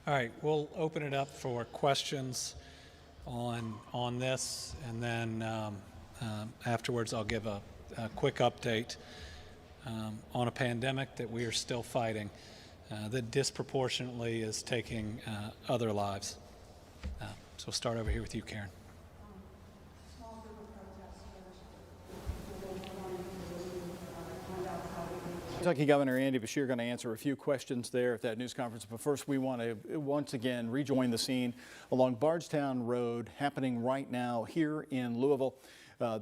All right, we'll open it up for questions on this, and then afterwards I'll give a quick update on a pandemic that we are still fighting that disproportionately is taking other lives. So we'll start over here with you, Karen. Kentucky Governor Andy Beshear going to answer a few questions there at that news conference. But first, we want to once again rejoin the scene along Bardstown Road, happening right now here in Louisville.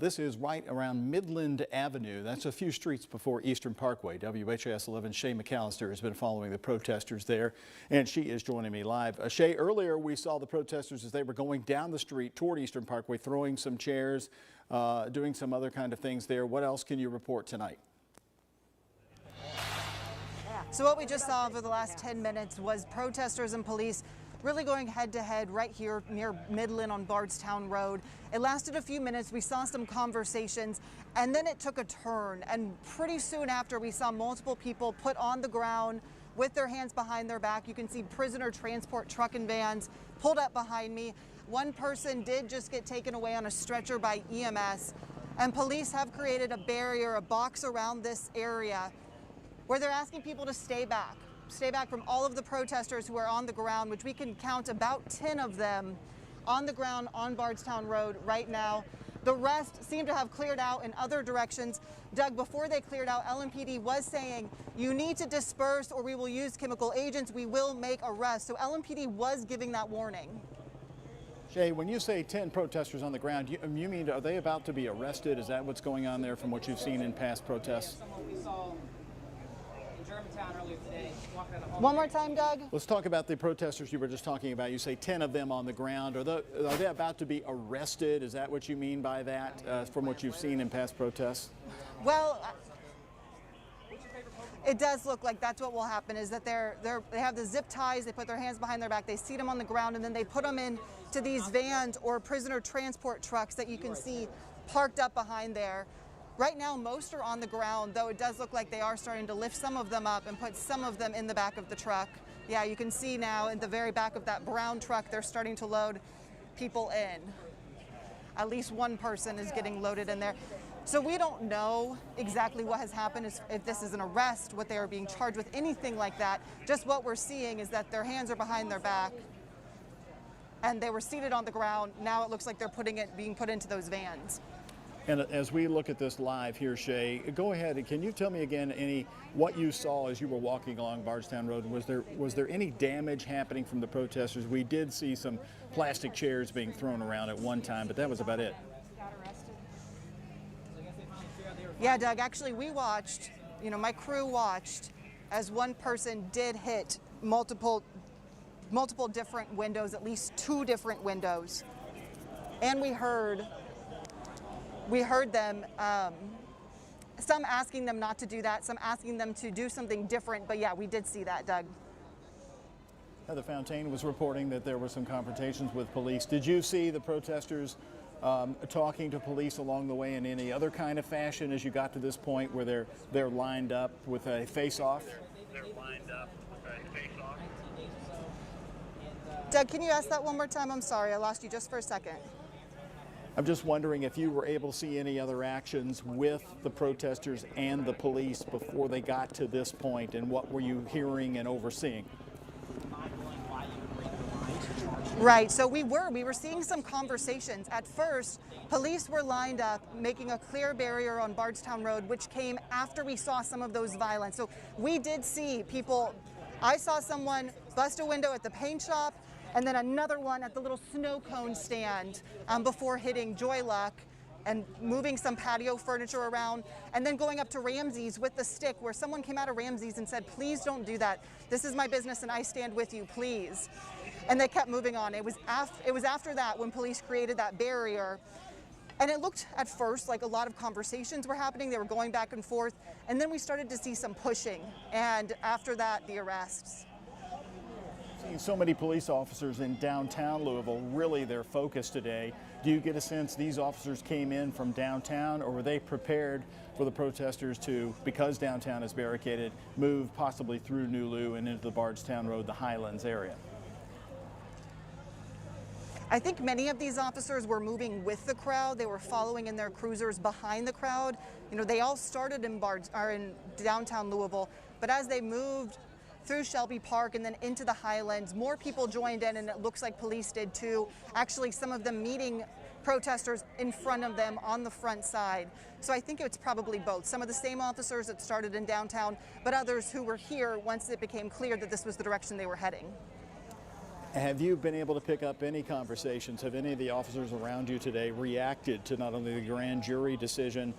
This is right around Midland Avenue. That's a few streets before Eastern Parkway. WHAS 11 Shay McAllister has been following the protesters there, and she is joining me live. Shay, earlier we saw the protesters as they were going down the street toward Eastern Parkway, throwing some chairs, doing some other kind of things there. What else can you report tonight? So what we just saw over the last 10 minutes was protesters and police really going head to head right here near Midland on Bardstown Road. It lasted a few minutes. We saw some conversations, and then it took a turn. And pretty soon after, we saw multiple people put on the ground with their hands behind their back. You can see prisoner transport truck and vans pulled up behind me. One person did just get taken away on a stretcher by EMS, and police have created a barrier, a box around this area where they're asking people to stay back from all of the protesters who are on the ground, which we can count about 10 of them on the ground on Bardstown Road right now. The rest seem to have cleared out in other directions. Doug, before they cleared out, LMPD was saying, you need to disperse or we will use chemical agents, we will make arrests. So LMPD was giving that warning. Shay, when you say 10 protesters on the ground, you mean are they about to be arrested? Is that what's going on there from what you've seen in past protests? One more time, Doug. Let's talk about the protesters you were just talking about. You say 10 of them on the ground. Are they about to be arrested? Is that what you mean by that from what you've seen in past protests? Well, it does look like that's what will happen, is that they have the zip ties, they put their hands behind their back, they seat them on the ground, and then they put them into these vans or prisoner transport trucks that you can see parked up behind there. Right now, most are on the ground, though it does look like they are starting to lift some of them up and put some of them in the back of the truck. Yeah, you can see now in the very back of that brown truck, they're starting to load people in. At least one person is getting loaded in there. So we don't know exactly what has happened, if this is an arrest, what they are being charged with, anything like that. Just what we're seeing is that their hands are behind their back and they were seated on the ground. Now it looks like they're being put into those vans. And as we look at this live here, Shay, go ahead and can you tell me again what you saw as you were walking along Bardstown Road? Was there any damage happening from the protesters? We did see some plastic chairs being thrown around at one time, but that was about it. Yeah, Doug, actually we watched, my crew watched as one person did hit multiple different windows, at least 2 different windows. And we heard them, some asking them not to do that, some asking them to do something different. But yeah, we did see that, Doug. Heather Fontaine was reporting that there were some confrontations with police. Did you see the protesters talking to police along the way in any other kind of fashion as you got to this point where they're lined up with a face-off? Doug, can you ask that one more time? I'm sorry, I lost you just for a second. I'm just wondering if you were able to see any other actions with the protesters and the police before they got to this point, and what were you hearing and overseeing? Right, so we were seeing some conversations. At first, police were lined up making a clear barrier on Bardstown Road, which came after we saw some of those violence. So we did see people, I saw someone bust a window at the paint shop, and then another one at the little snow cone stand before hitting Joy Luck and moving some patio furniture around, and then going up to Ramsey's with the stick, where someone came out of Ramsey's and said, please don't do that. This is my business and I stand with you, please. And they kept moving on. It was after that when police created that barrier. And it looked at first like a lot of conversations were happening. They were going back and forth. And then we started to see some pushing. And after that, the arrests. Seeing so many police officers in downtown Louisville, really their focus today. Do you get a sense these officers came in from downtown, or were they prepared for the protesters to, because downtown is barricaded, move possibly through New Lou and into the Bardstown Road, the Highlands area? I think many of these officers were moving with the crowd. They were following in their cruisers behind the crowd. You know, they all started in downtown Louisville, but as they moved through Shelby Park and then into the Highlands, more people joined in, and it looks like police did too. Actually, some of them meeting protesters in front of them on the front side. So I think it's probably both. Some of the same officers that started in downtown, but others who were here once it became clear that this was the direction they were heading. Have you been able to pick up any conversations? Have any of the officers around you today reacted to not only the grand jury decision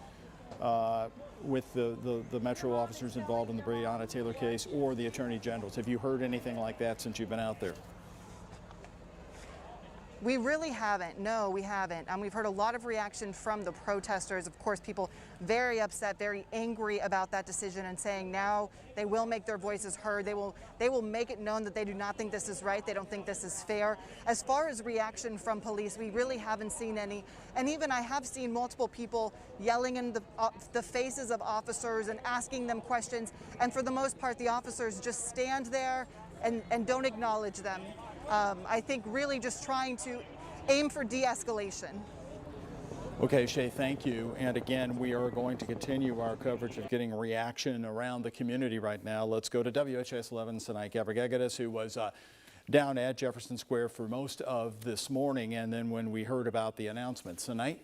with the Metro officers involved in the Breonna Taylor case or the Attorney General's? Have you heard anything like that since you've been out there? We really haven't. No, we haven't. We've heard a lot of reaction from the protesters. Of course, people very upset, very angry about that decision, and saying now they will make their voices heard. They will make it known that they do not think this is right. They don't think this is fair. As far as reaction from police, we really haven't seen any. And even I have seen multiple people yelling in the faces of officers and asking them questions. And for the most part, the officers just stand there and don't acknowledge them. I think really just trying to aim for de-escalation. Okay, Shay, thank you. And again, we are going to continue our coverage of getting reaction around the community right now. Let's go to WHAS 11's Sanai Gavrigagadis, who was down at Jefferson Square for most of this morning, and then when we heard about the announcement. Sanai?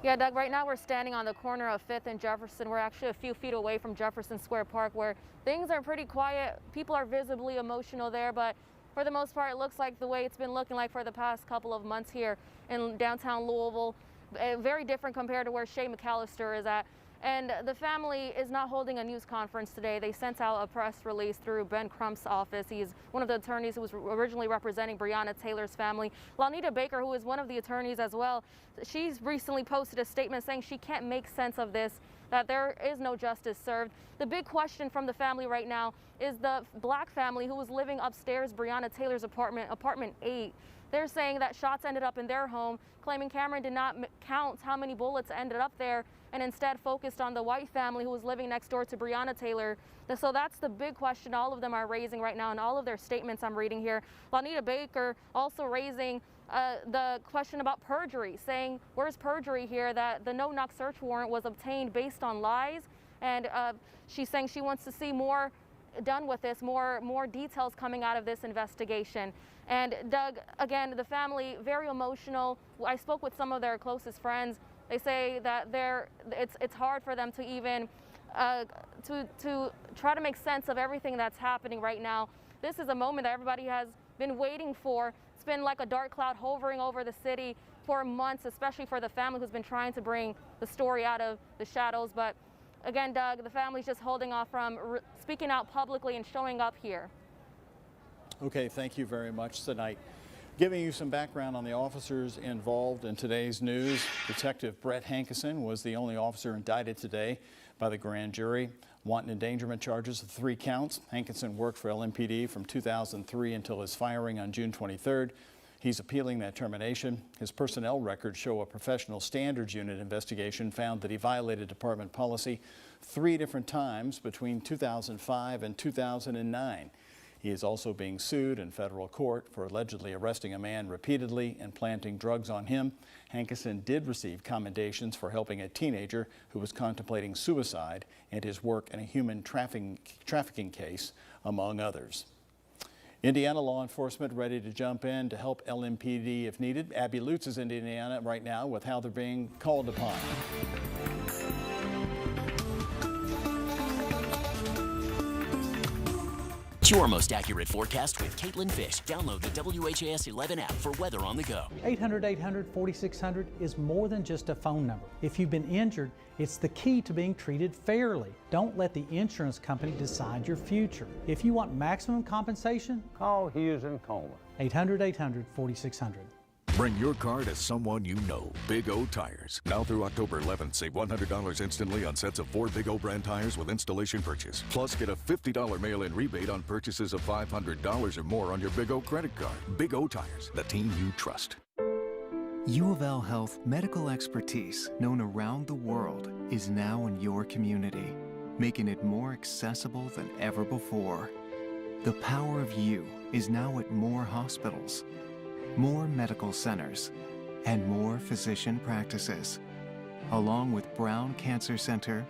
Yeah, Doug, right now we're standing on the corner of 5th and Jefferson. We're actually a few feet away from Jefferson Square Park, where things are pretty quiet. People are visibly emotional there, but for the most part, it looks like the way it's been looking like for the past couple of months here in downtown Louisville. Very different compared to where Shay McAllister is at. And the family is not holding a news conference today. They sent out a press release through Ben Crump's office. He's one of the attorneys who was originally representing Breonna Taylor's family. Lanita Baker, who is one of the attorneys as well, she's recently posted a statement saying she can't make sense of this, that there is no justice served. The big question from the family right now is the black family who was living upstairs Breonna Taylor's apartment, apartment 8. They're saying that shots ended up in their home, claiming Cameron did not count how many bullets ended up there, and instead focused on the white family who was living next door to Breonna Taylor. So that's the big question all of them are raising right now in all of their statements I'm reading here. Lanita Baker also raising the question about perjury, saying where's perjury here, that the no-knock search warrant was obtained based on lies, and she's saying she wants to see more done with this, more details coming out of this investigation. And Doug, again, the family, very emotional. I spoke with some of their closest friends. They say that it's hard for them to even to try to make sense of everything that's happening right now. This is a moment that everybody has been waiting for. It's been like a dark cloud hovering over the city for months, especially for the family who's been trying to bring the story out of the shadows. But again, Doug, the family's just holding off from speaking out publicly and showing up here. Okay, thank you very much tonight. Giving you some background on the officers involved in today's news, Detective Brett Hankison was the only officer indicted today by the grand jury. Wanton endangerment charges of 3 counts. Hankison worked for LMPD from 2003 until his firing on June 23rd. He's appealing that termination. His personnel records show a professional standards unit investigation found that he violated department policy 3 different times between 2005 and 2009. He is also being sued in federal court for allegedly arresting a man repeatedly and planting drugs on him. Hankison did receive commendations for helping a teenager who was contemplating suicide and his work in a human trafficking case, among others. Indiana law enforcement ready to jump in to help LMPD if needed. Abby Lutz is in Indiana right now with how they're being called upon. Your most accurate forecast with Caitlin Fish. Download the WHAS 11 app for weather on the go. 800-800-4600 is more than just a phone number. If you've been injured, it's the key to being treated fairly. Don't let the insurance company decide your future. If you want maximum compensation, call Hughes & Coleman. 800-800-4600. Bring your car to someone you know. Big O Tires. Now through October 11th, save $100 instantly on sets of 4 Big O brand tires with installation purchase. Plus, get a $50 mail-in rebate on purchases of $500 or more on your Big O credit card. Big O Tires, the team you trust. U of L Health medical expertise known around the world is now in your community, making it more accessible than ever before. The power of you is now at more hospitals, more medical centers, and more physician practices, along with Brown Cancer Center